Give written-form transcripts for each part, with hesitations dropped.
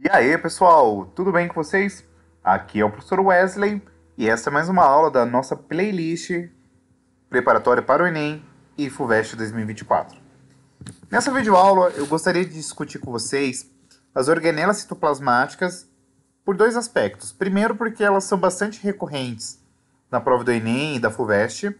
E aí, pessoal, tudo bem com vocês? Aqui é o professor Wesley e essa é mais uma aula da nossa playlist preparatória para o Enem e FUVEST 2024. Nessa videoaula, eu gostaria de discutir com vocês as organelas citoplasmáticas por dois aspectos. Primeiro, porque elas são bastante recorrentes na prova do Enem e da FUVEST.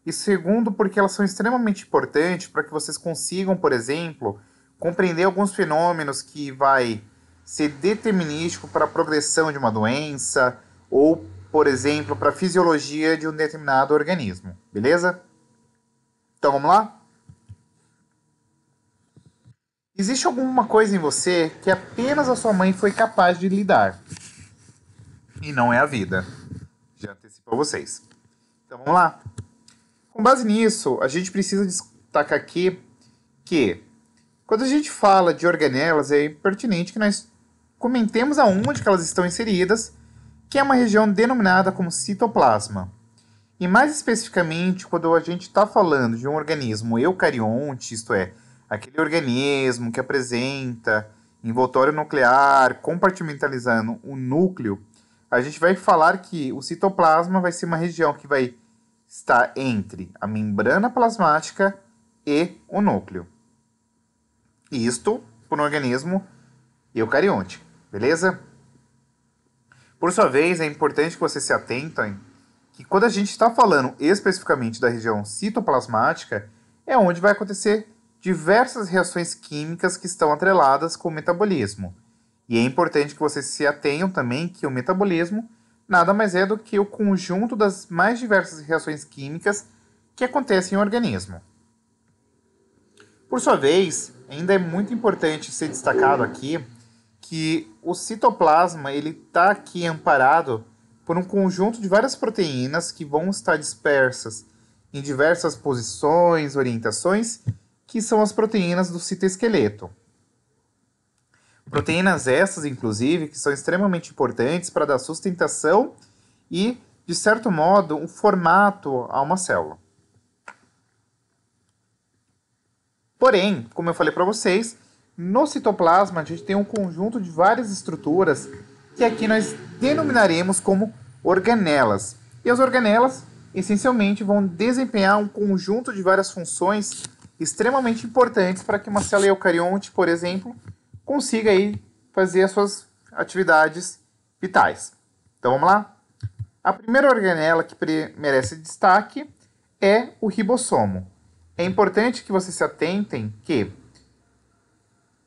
E segundo, porque elas são extremamente importantes para que vocês consigam, por exemplo, compreender alguns fenômenos que vai ser determinístico para a progressão de uma doença ou, por exemplo, para a fisiologia de um determinado organismo. Beleza? Então vamos lá? Existe alguma coisa em você que apenas a sua mãe foi capaz de lidar. E não é a vida. Já antecipo a vocês. Então vamos lá? Com base nisso, a gente precisa destacar aqui que, quando a gente fala de organelas, é pertinente que nós comentemos aonde que elas estão inseridas, que é uma região denominada como citoplasma. E mais especificamente, quando a gente está falando de um organismo eucarionte, isto é, aquele organismo que apresenta envoltório nuclear, compartimentalizando o núcleo, a gente vai falar que o citoplasma vai ser uma região que vai estar entre a membrana plasmática e o núcleo. Isto por um organismo eucarionte, beleza? Por sua vez, é importante que vocês se atentem que quando a gente está falando especificamente da região citoplasmática, é onde vai acontecer diversas reações químicas que estão atreladas com o metabolismo. E é importante que vocês se atenham também que o metabolismo nada mais é do que o conjunto das mais diversas reações químicas que acontecem em um organismo. Por sua vez, ainda é muito importante ser destacado aqui que o citoplasma ele está aqui amparado por um conjunto de várias proteínas que vão estar dispersas em diversas posições, orientações, que são as proteínas do citoesqueleto. Proteínas essas, inclusive, que são extremamente importantes para dar sustentação e, de certo modo, um formato a uma célula. Porém, como eu falei para vocês, no citoplasma a gente tem um conjunto de várias estruturas que aqui nós denominaremos como organelas. E as organelas, essencialmente, vão desempenhar um conjunto de várias funções extremamente importantes para que uma célula eucarionte, por exemplo, consiga aí fazer as suas atividades vitais. Então vamos lá? A primeira organela que merece destaque é o ribossomo. É importante que vocês se atentem que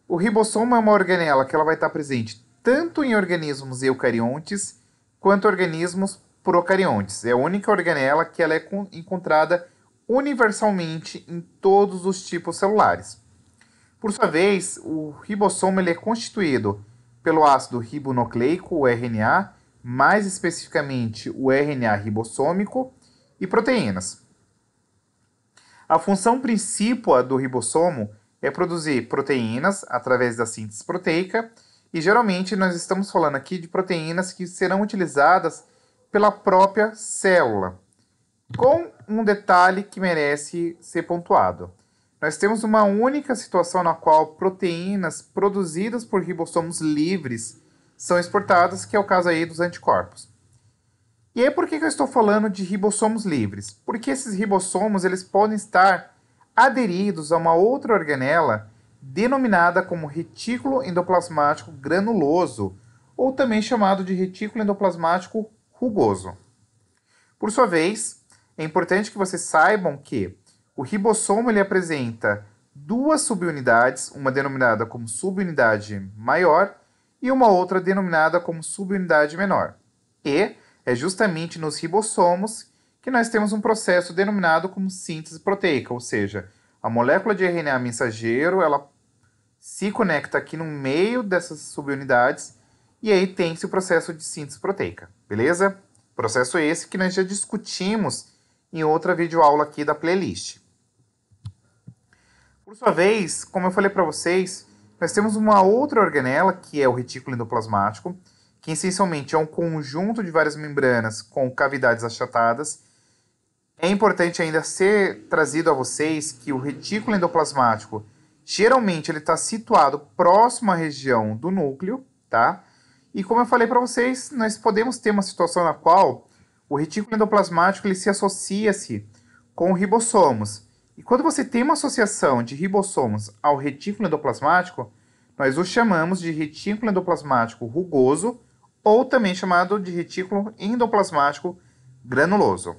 o ribossomo é uma organela que ela vai estar presente tanto em organismos eucariontes quanto organismos procariontes. É a única organela que ela é encontrada universalmente em todos os tipos celulares. Por sua vez, o ribossomo ele é constituído pelo ácido ribonucleico, o RNA, mais especificamente o RNA ribossômico, e proteínas. A função principal do ribossomo é produzir proteínas através da síntese proteica, e geralmente nós estamos falando aqui de proteínas que serão utilizadas pela própria célula, com um detalhe que merece ser pontuado. Nós temos uma única situação na qual proteínas produzidas por ribossomos livres são exportadas, que é o caso aí dos anticorpos. E aí por que eu estou falando de ribossomos livres? Porque esses ribossomos eles podem estar aderidos a uma outra organela denominada como retículo endoplasmático granuloso, ou também chamado de retículo endoplasmático rugoso. Por sua vez, é importante que vocês saibam que o ribossomo ele apresenta duas subunidades, uma denominada como subunidade maior e uma outra denominada como subunidade menor. E é justamente nos ribossomos que nós temos um processo denominado como síntese proteica, ou seja, a molécula de RNA mensageiro ela se conecta aqui no meio dessas subunidades e aí tem-se o processo de síntese proteica, beleza? Processo esse que nós já discutimos em outra videoaula aqui da playlist. Por sua vez, como eu falei para vocês, nós temos uma outra organela, que é o retículo endoplasmático, que essencialmente é um conjunto de várias membranas com cavidades achatadas. É importante ainda ser trazido a vocês que o retículo endoplasmático, geralmente ele está situado próximo à região do núcleo, tá? E como eu falei para vocês, nós podemos ter uma situação na qual o retículo endoplasmático ele se associa-se com ribossomos. E quando você tem uma associação de ribossomos ao retículo endoplasmático, nós o chamamos de retículo endoplasmático rugoso, ou também chamado de retículo endoplasmático granuloso.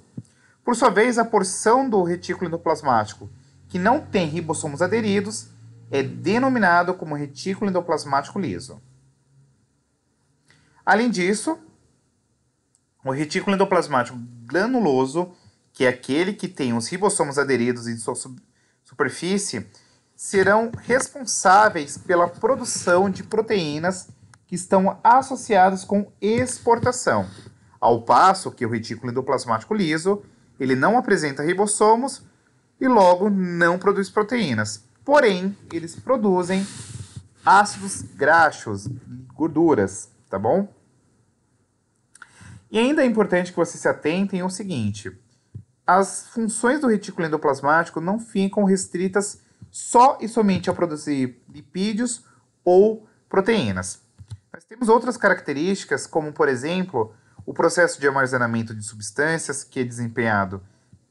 Por sua vez, a porção do retículo endoplasmático que não tem ribossomos aderidos é denominado como retículo endoplasmático liso. Além disso, o retículo endoplasmático granuloso, que é aquele que tem os ribossomos aderidos em sua superfície, serão responsáveis pela produção de proteínas que estão associadas com exportação, ao passo que o retículo endoplasmático liso ele não apresenta ribossomos e logo não produz proteínas. Porém, eles produzem ácidos graxos, gorduras, tá bom? E ainda é importante que vocês se atentem ao seguinte: as funções do retículo endoplasmático não ficam restritas só e somente a produzir lipídios ou proteínas. Nós temos outras características, como, por exemplo, o processo de armazenamento de substâncias, que é desempenhado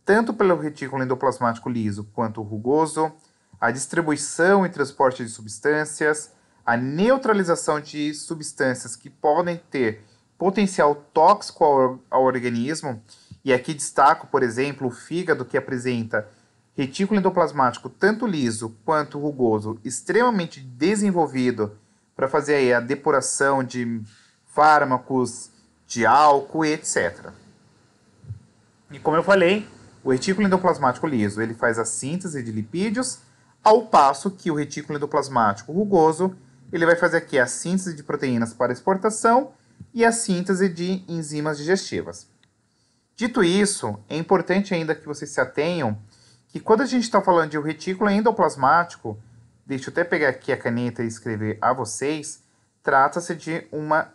tanto pelo retículo endoplasmático liso quanto rugoso, a distribuição e transporte de substâncias, a neutralização de substâncias que podem ter potencial tóxico ao organismo, e aqui destaco, por exemplo, o fígado, que apresenta retículo endoplasmático tanto liso quanto rugoso extremamente desenvolvido para fazer aí a depuração de fármacos, de álcool e etc. E como eu falei, o retículo endoplasmático liso ele faz a síntese de lipídios, ao passo que o retículo endoplasmático rugoso ele vai fazer aqui a síntese de proteínas para exportação e a síntese de enzimas digestivas. Dito isso, é importante ainda que vocês se atenham que quando a gente está falando de um retículo endoplasmático, deixa eu até pegar aqui a caneta e escrever a vocês, trata-se de uma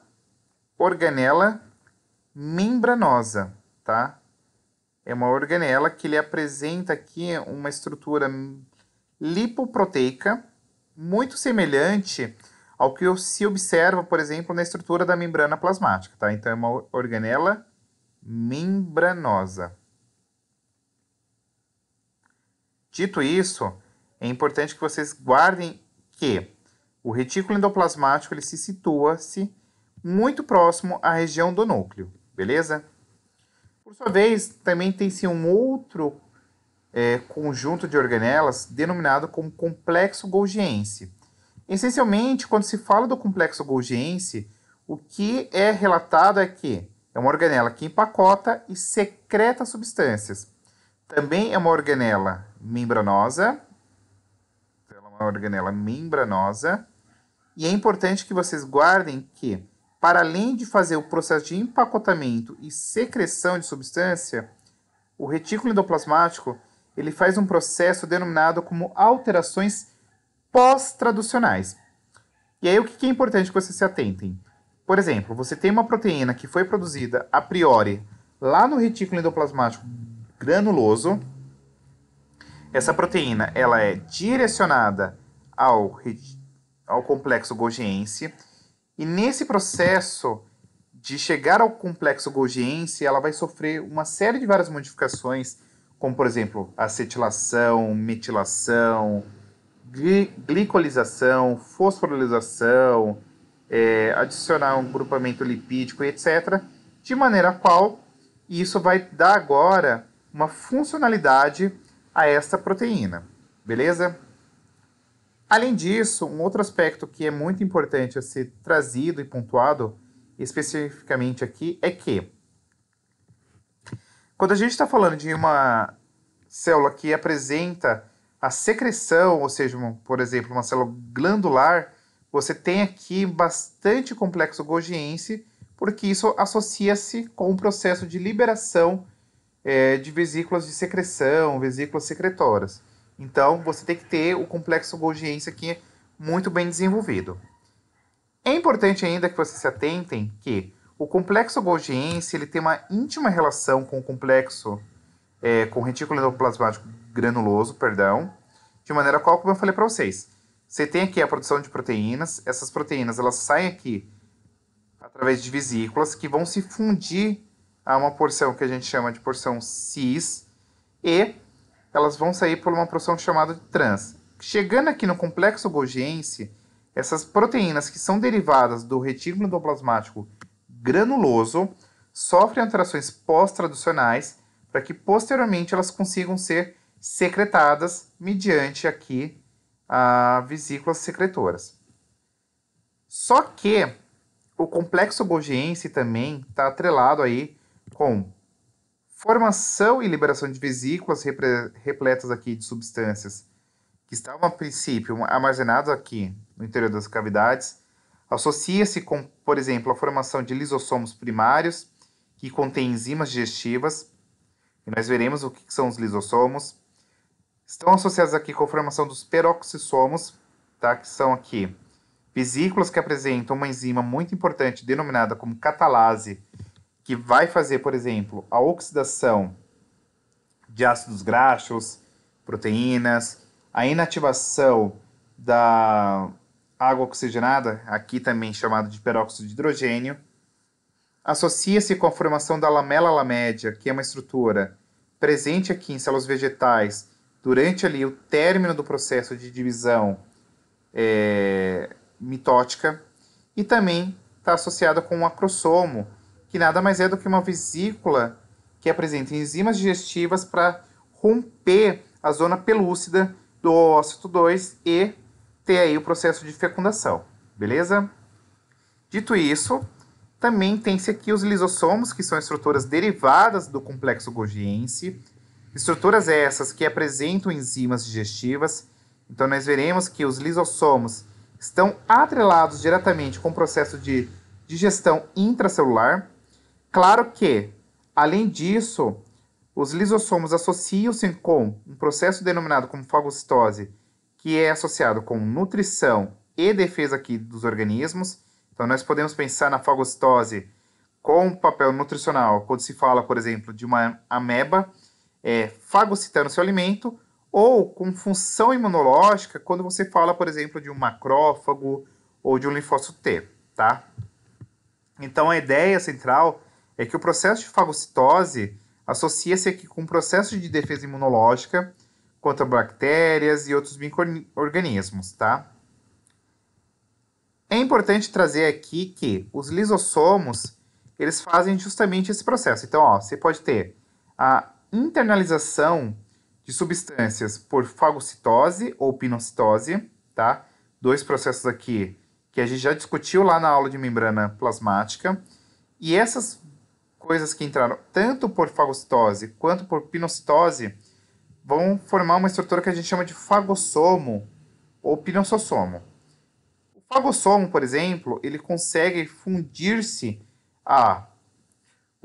organela membranosa, tá? É uma organela que ele apresenta aqui uma estrutura lipoproteica muito semelhante ao que se observa, por exemplo, na estrutura da membrana plasmática, tá? Então é uma organela membranosa. Dito isso, é importante que vocês guardem que o retículo endoplasmático ele se situa-se muito próximo à região do núcleo, beleza? Por sua vez, também tem-se um outro conjunto de organelas denominado como complexo golgiense. Essencialmente, quando se fala do complexo golgiense, o que é relatado é que é uma organela que empacota e secreta substâncias. Também é uma organela membranosa. Então, ela é uma organela membranosa. E é importante que vocês guardem que, para além de fazer o processo de empacotamento e secreção de substância, o retículo endoplasmático ele faz um processo denominado como alterações pós-traducionais. E aí o que é importante que vocês se atentem? Por exemplo, você tem uma proteína que foi produzida a priori lá no retículo endoplasmático granuloso. Essa proteína ela é direcionada ao complexo golgiense. E nesse processo de chegar ao complexo golgiense, ela vai sofrer uma série de várias modificações, como, por exemplo, acetilação, metilação, glicolização, fosforilação, adicionar um grupamento lipídico, etc., de maneira a qual isso vai dar agora uma funcionalidade a esta proteína, beleza? Além disso, um outro aspecto que é muito importante a ser trazido e pontuado especificamente aqui é que quando a gente está falando de uma célula que apresenta a secreção, ou seja, por exemplo, uma célula glandular, você tem aqui bastante complexo golgiense, porque isso associa-se com o processo de liberação de vesículas de secreção, vesículas secretórias. Então, você tem que ter o complexo golgiense aqui muito bem desenvolvido. É importante ainda que vocês se atentem que o complexo golgiense ele tem uma íntima relação com o complexo, com o retículo endoplasmático granuloso, de maneira qual, como eu falei para vocês, você tem aqui a produção de proteínas. Essas proteínas elas saem aqui através de vesículas que vão se fundir a uma porção que a gente chama de porção cis e elas vão sair por uma porção chamada de trans. Chegando aqui no complexo golgiense, essas proteínas que são derivadas do retículo endoplasmático granuloso sofrem alterações pós-traducionais para que posteriormente elas consigam ser secretadas mediante aqui a vesículas secretoras. Só que o complexo golgiense também está atrelado aí com formação e liberação de vesículas repletas aqui de substâncias que estavam a princípio armazenadas aqui no interior das cavidades. Associa-se com, por exemplo, a formação de lisossomos primários que contêm enzimas digestivas. E nós veremos o que são os lisossomos. Estão associados aqui com a formação dos peroxissomos, tá? Que são aqui vesículas que apresentam uma enzima muito importante denominada como catalase, que vai fazer, por exemplo, a oxidação de ácidos graxos, proteínas, a inativação da água oxigenada, aqui também chamado de peróxido de hidrogênio. Associa-se com a formação da lamela lamédia, que é uma estrutura presente aqui em células vegetais durante ali o término do processo de divisão mitótica, e também está associada com o acrossomo, que nada mais é do que uma vesícula que apresenta enzimas digestivas para romper a zona pelúcida do oócito 2 e ter aí o processo de fecundação, beleza? Dito isso, também tem-se aqui os lisossomos, que são estruturas derivadas do complexo golgiense, estruturas essas que apresentam enzimas digestivas. Então nós veremos que os lisossomos estão atrelados diretamente com o processo de digestão intracelular. Claro que, além disso, os lisossomos associam-se com um processo denominado como fagocitose, que é associado com nutrição e defesa aqui dos organismos. Então nós podemos pensar na fagocitose com papel nutricional, quando se fala, por exemplo, de uma ameba fagocitando seu alimento, ou com função imunológica, quando você fala, por exemplo, de um macrófago ou de um linfócito T, tá? Então, a ideia central é que o processo de fagocitose associa-se aqui com o processo de defesa imunológica contra bactérias e outros micro-organismos, tá? É importante trazer aqui que os lisossomos, eles fazem justamente esse processo. Então, ó, você pode ter a internalização de substâncias por fagocitose ou pinocitose, tá? Dois processos aqui que a gente já discutiu lá na aula de membrana plasmática. E essas coisas que entraram tanto por fagocitose quanto por pinocitose vão formar uma estrutura que a gente chama de fagossomo ou pinossossomo. O fagossomo, por exemplo, ele consegue fundir-se ao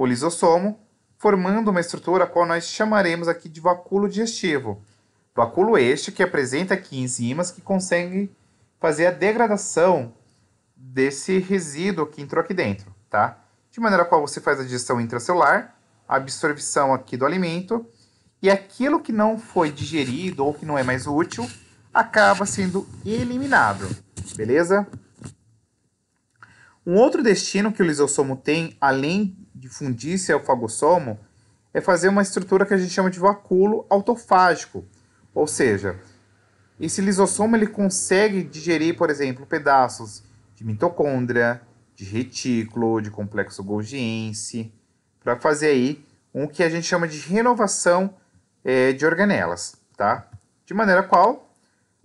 lisossomo, formando uma estrutura a qual nós chamaremos aqui de vacúolo digestivo. Vacúolo este que apresenta aqui enzimas que conseguem fazer a degradação desse resíduo que entrou aqui dentro, tá? De maneira qual você faz a digestão intracelular, a absorção aqui do alimento, e aquilo que não foi digerido ou que não é mais útil acaba sendo eliminado, beleza? Um outro destino que o lisossomo tem, além de fundir-se ao fagossomo, é fazer uma estrutura que a gente chama de vacúolo autofágico. Ou seja, esse lisossomo ele consegue digerir, por exemplo, pedaços de mitocôndria, de retículo, de complexo golgiense, para fazer aí um que a gente chama de renovação de organelas, tá? De maneira qual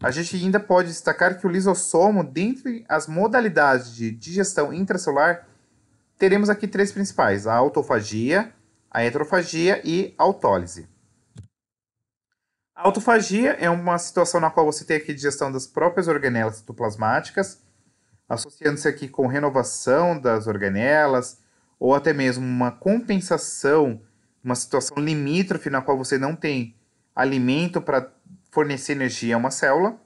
a gente ainda pode destacar que o lisossomo, dentre as modalidades de digestão intracelular, teremos aqui três principais: a autofagia, a heterofagia e a autólise. A autofagia é uma situação na qual você tem aqui a digestão das próprias organelas citoplasmáticas, associando-se aqui com renovação das organelas, ou até mesmo uma compensação, uma situação limítrofe na qual você não tem alimento para fornecer energia a uma célula.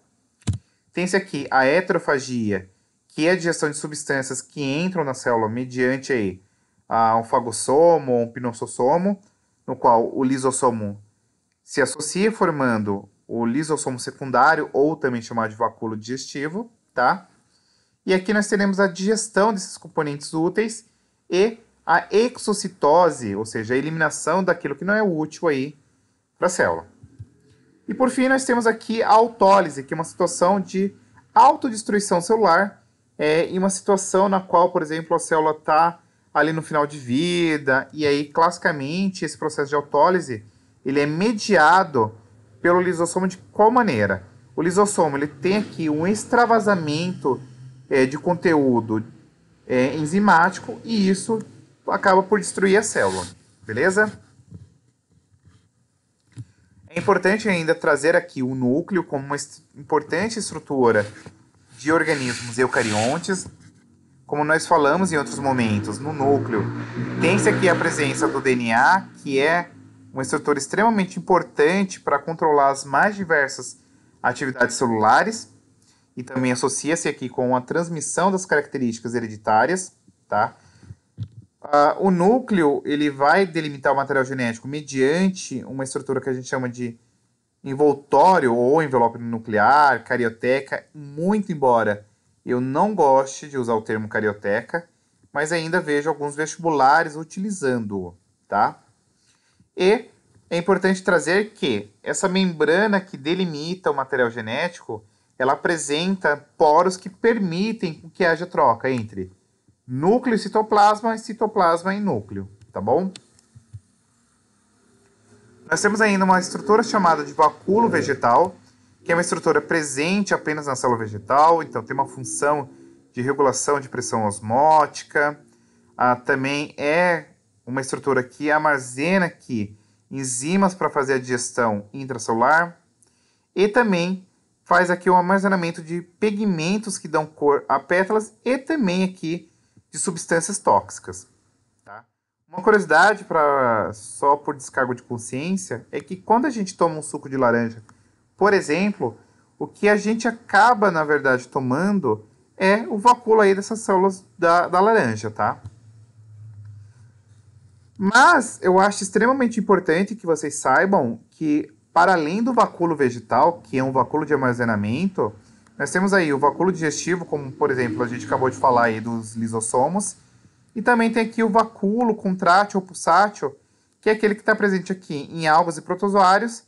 Tem-se aqui a heterofagia, que é a digestão de substâncias que entram na célula mediante aí, um fagossomo ou um pinossossomo, no qual o lisossomo se associa formando o lisossomo secundário, ou também chamado de vacúolo digestivo, tá? E aqui nós teremos a digestão desses componentes úteis e a exocitose, ou seja, a eliminação daquilo que não é útil aí para a célula. E por fim, nós temos aqui a autólise, que é uma situação de autodestruição celular, em uma situação na qual, por exemplo, a célula está ali no final de vida, e aí, classicamente, esse processo de autólise, ele é mediado pelo lisossomo de qual maneira? O lisossomo, ele tem aqui um extravasamento de conteúdo enzimático, e isso acaba por destruir a célula, beleza? É importante ainda trazer aqui o núcleo como uma importante estrutura de organismos eucariontes. Como nós falamos em outros momentos, no núcleo tem-se aqui a presença do DNA, que é uma estrutura extremamente importante para controlar as mais diversas atividades celulares, e também associa-se aqui com a transmissão das características hereditárias, tá? O núcleo, ele vai delimitar o material genético mediante uma estrutura que a gente chama de envoltório ou envelope nuclear, carioteca, muito embora eu não goste de usar o termo carioteca, mas ainda vejo alguns vestibulares utilizando-o, tá? E é importante trazer que essa membrana que delimita o material genético, ela apresenta poros que permitem que haja troca entre núcleo e citoplasma e núcleo, tá bom? Nós temos ainda uma estrutura chamada de vacúolo vegetal, que é uma estrutura presente apenas na célula vegetal, então tem uma função de regulação de pressão osmótica. Também é uma estrutura que armazena aqui enzimas para fazer a digestão intracelular, e também faz aqui o armazenamento de pigmentos que dão cor a pétalas, e também aqui de substâncias tóxicas. Tá? Uma curiosidade, só por descargo de consciência, é que quando a gente toma um suco de laranja, por exemplo, o que a gente acaba, na verdade, tomando é o vacúolo aí dessas células da laranja, tá? Mas eu acho extremamente importante que vocês saibam que, para além do vacúolo vegetal, que é um vacúolo de armazenamento, nós temos aí o vacúolo digestivo, como, por exemplo, a gente acabou de falar aí dos lisossomos, e também tem aqui o vacúolo contrátil ou pulsátil, que é aquele que está presente aqui em algas e protozoários,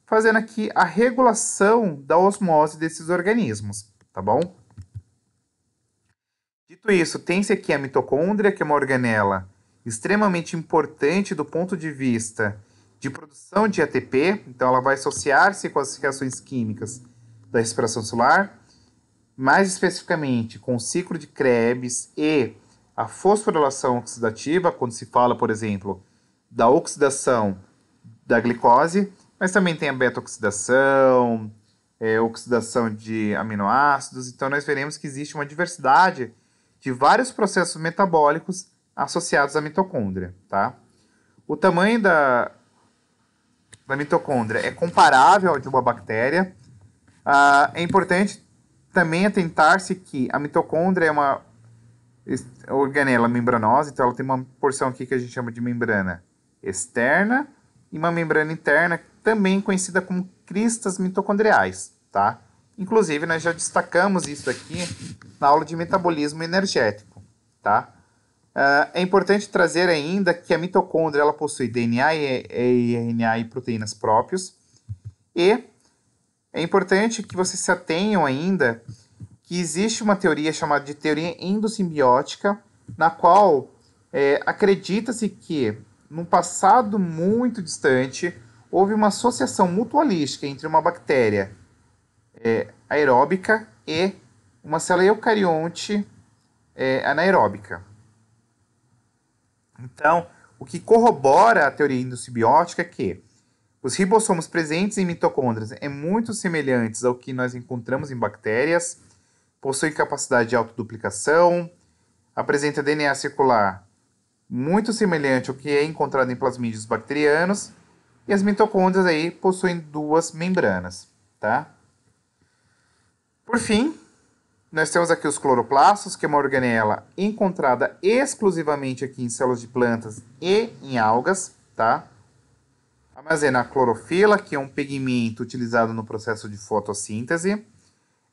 fazendo aqui a regulação da osmose desses organismos, tá bom? Dito isso, tem-se aqui a mitocôndria, que é uma organela extremamente importante do ponto de vista de produção de ATP, então ela vai associar-se com as reações químicas da respiração celular, mais especificamente com o ciclo de Krebs e a fosforilação oxidativa, quando se fala, por exemplo, da oxidação da glicose, mas também tem a beta-oxidação, oxidação de aminoácidos, então nós veremos que existe uma diversidade de vários processos metabólicos associados à mitocôndria, tá? O tamanho da mitocôndria é comparável ao de uma bactéria. É importante também atentar-se que a mitocôndria é uma organela membranosa, então ela tem uma porção aqui que a gente chama de membrana externa e uma membrana interna, também conhecida como cristas mitocondriais, tá? Inclusive, nós já destacamos isso aqui na aula de metabolismo energético, tá? É importante trazer ainda que a mitocôndria ela possui DNA e RNA e proteínas próprios, e é importante que vocês se atenham ainda que existe uma teoria chamada de teoria endossimbiótica, na qual acredita-se que, num passado muito distante, houve uma associação mutualística entre uma bactéria aeróbica e uma célula eucarionte anaeróbica. Então, o que corrobora a teoria endossimbiótica é que os ribossomos presentes em mitocôndrias são muito semelhantes ao que nós encontramos em bactérias, possuem capacidade de autoduplicação, apresenta DNA circular muito semelhante ao que é encontrado em plasmídeos bacterianos, e as mitocôndrias aí possuem duas membranas, tá? Por fim, nós temos aqui os cloroplastos, que é uma organela encontrada exclusivamente aqui em células de plantas e em algas, tá? Armazena a clorofila, que é um pigmento utilizado no processo de fotossíntese.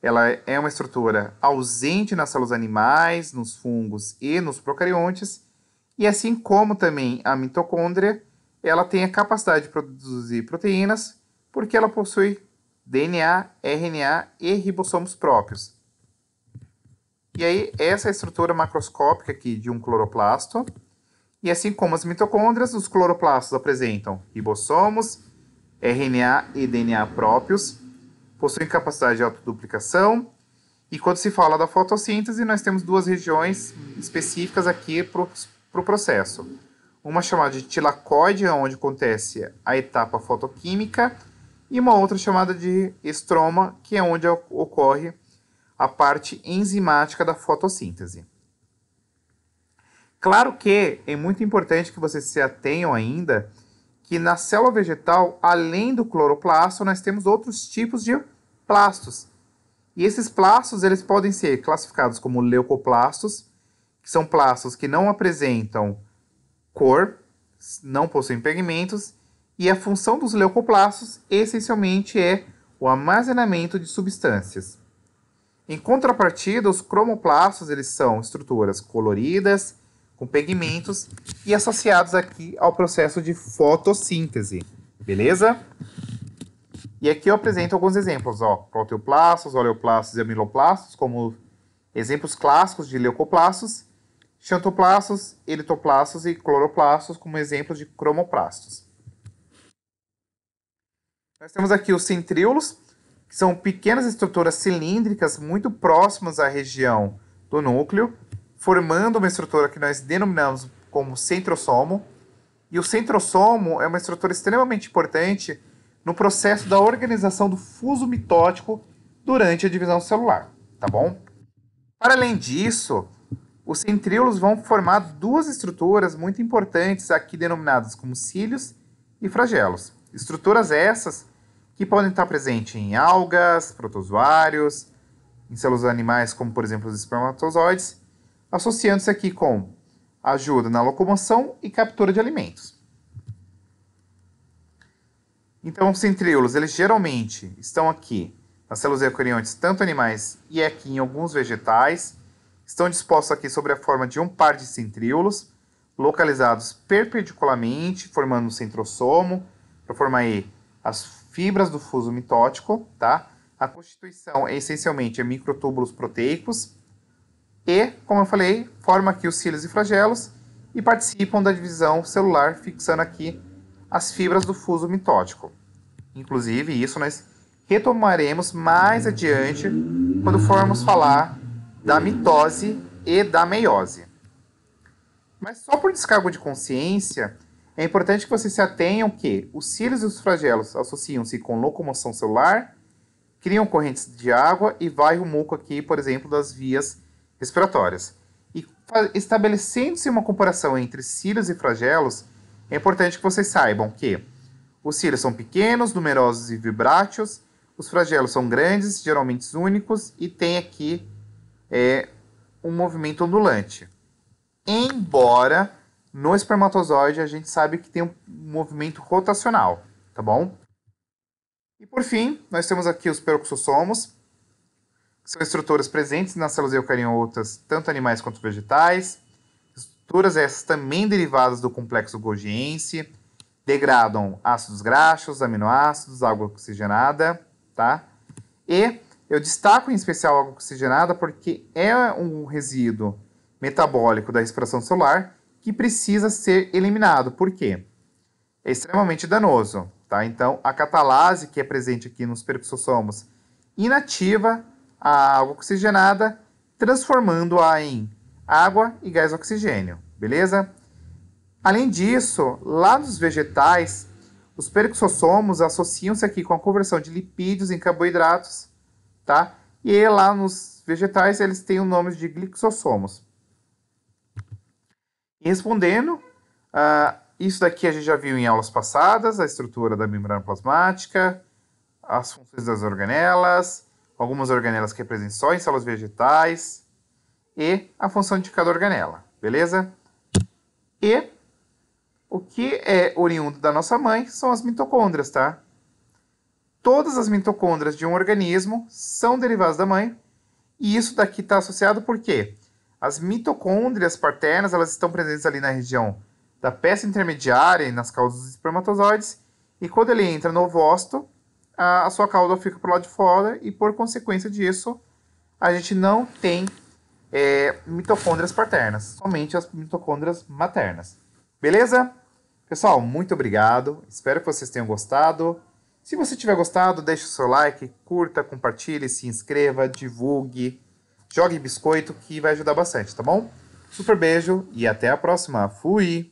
Ela é uma estrutura ausente nas células animais, nos fungos e nos procariontes. E assim como também a mitocôndria, ela tem a capacidade de produzir proteínas, porque ela possui DNA, RNA e ribossomos próprios. E aí, essa é a estrutura macroscópica aqui de um cloroplasto. E assim como as mitocôndrias, os cloroplastos apresentam ribossomos, RNA e DNA próprios, possuem capacidade de autoduplicação. E quando se fala da fotossíntese, nós temos duas regiões específicas aqui para o processo. Uma chamada de tilacoide, onde acontece a etapa fotoquímica, e uma outra chamada de estroma, que é onde ocorre a parte enzimática da fotossíntese. Claro que é muito importante que vocês se atenham ainda que na célula vegetal, além do cloroplasto, nós temos outros tipos de plastos. E esses plastos eles podem ser classificados como leucoplastos, que são plastos que não apresentam cor, não possuem pigmentos, e a função dos leucoplastos essencialmente é o armazenamento de substâncias. Em contrapartida, os cromoplastos eles são estruturas coloridas, com pigmentos e associados aqui ao processo de fotossíntese, beleza? E aqui eu apresento alguns exemplos, proteoplastos, oleoplastos e amiloplastos, como exemplos clássicos de leucoplastos, xantoplastos, eritoplastos e cloroplastos como exemplos de cromoplastos. Nós temos aqui os centríolos, que são pequenas estruturas cilíndricas muito próximas à região do núcleo, formando uma estrutura que nós denominamos como centrosomo. E o centrosomo é uma estrutura extremamente importante no processo da organização do fuso mitótico durante a divisão celular, tá bom? Para além disso, os centríolos vão formar duas estruturas muito importantes aqui denominadas como cílios e flagelos. Estruturas essas que podem estar presentes em algas, protozoários, em células animais como, por exemplo, os espermatozoides, associando-se aqui com ajuda na locomoção e captura de alimentos. Então, os centríolos, eles geralmente estão aqui nas células eucariontes, tanto animais e aqui em alguns vegetais. Estão dispostos aqui sobre a forma de um par de centríolos, localizados perpendicularmente, formando um centrosomo, para formar aí as fibras do fuso mitótico, tá? A constituição é essencialmente microtúbulos proteicos e, como eu falei, forma aqui os cílios e flagelos e participam da divisão celular, fixando aqui as fibras do fuso mitótico. Inclusive, isso nós retomaremos mais adiante quando formos falar da mitose e da meiose. Mas só por descargo de consciência, é importante que vocês se atenham que os cílios e os flagelos associam-se com locomoção celular, criam correntes de água e vai o muco aqui, por exemplo, das vias respiratórias. E estabelecendo-se uma comparação entre cílios e flagelos, é importante que vocês saibam que os cílios são pequenos, numerosos e vibráteos, os flagelos são grandes, geralmente únicos, e tem aqui um movimento ondulante. Embora no espermatozoide a gente sabe que tem um movimento rotacional, tá bom? E por fim, nós temos aqui os peroxossomos, que são estruturas presentes nas células eucariotas, tanto animais quanto vegetais. Estruturas essas também derivadas do complexo golgiense, degradam ácidos graxos, aminoácidos, água oxigenada, tá? E eu destaco em especial a água oxigenada porque é um resíduo metabólico da respiração celular que precisa ser eliminado. Por quê? É extremamente danoso, tá? Então, a catalase que é presente aqui nos peroxossomos inativa a água oxigenada, transformando-a em água e gás oxigênio, beleza? Além disso, lá nos vegetais, os peroxossomos associam-se aqui com a conversão de lipídios em carboidratos, tá? E aí, lá nos vegetais eles têm o nome de glixossomos. E respondendo, isso daqui a gente já viu em aulas passadas, a estrutura da membrana plasmática, as funções das organelas, algumas organelas que representam só em células vegetais e a função de cada organela, beleza? E O que é oriundo da nossa mãe são as mitocôndrias, tá? Todas as mitocôndrias de um organismo são derivadas da mãe, e isso daqui está associado por quê? As mitocôndrias paternas, elas estão presentes ali na região da peça intermediária e nas caudas dos espermatozoides, e quando ele entra no ovócito, a sua cauda fica para o lado de fora, e por consequência disso, a gente não tem mitocôndrias paternas, somente as mitocôndrias maternas. Beleza? Pessoal, muito obrigado. Espero que vocês tenham gostado. Se você tiver gostado, deixe o seu like, curta, compartilhe, se inscreva, divulgue, jogue biscoito que vai ajudar bastante, tá bom? Super beijo e até a próxima. Fui!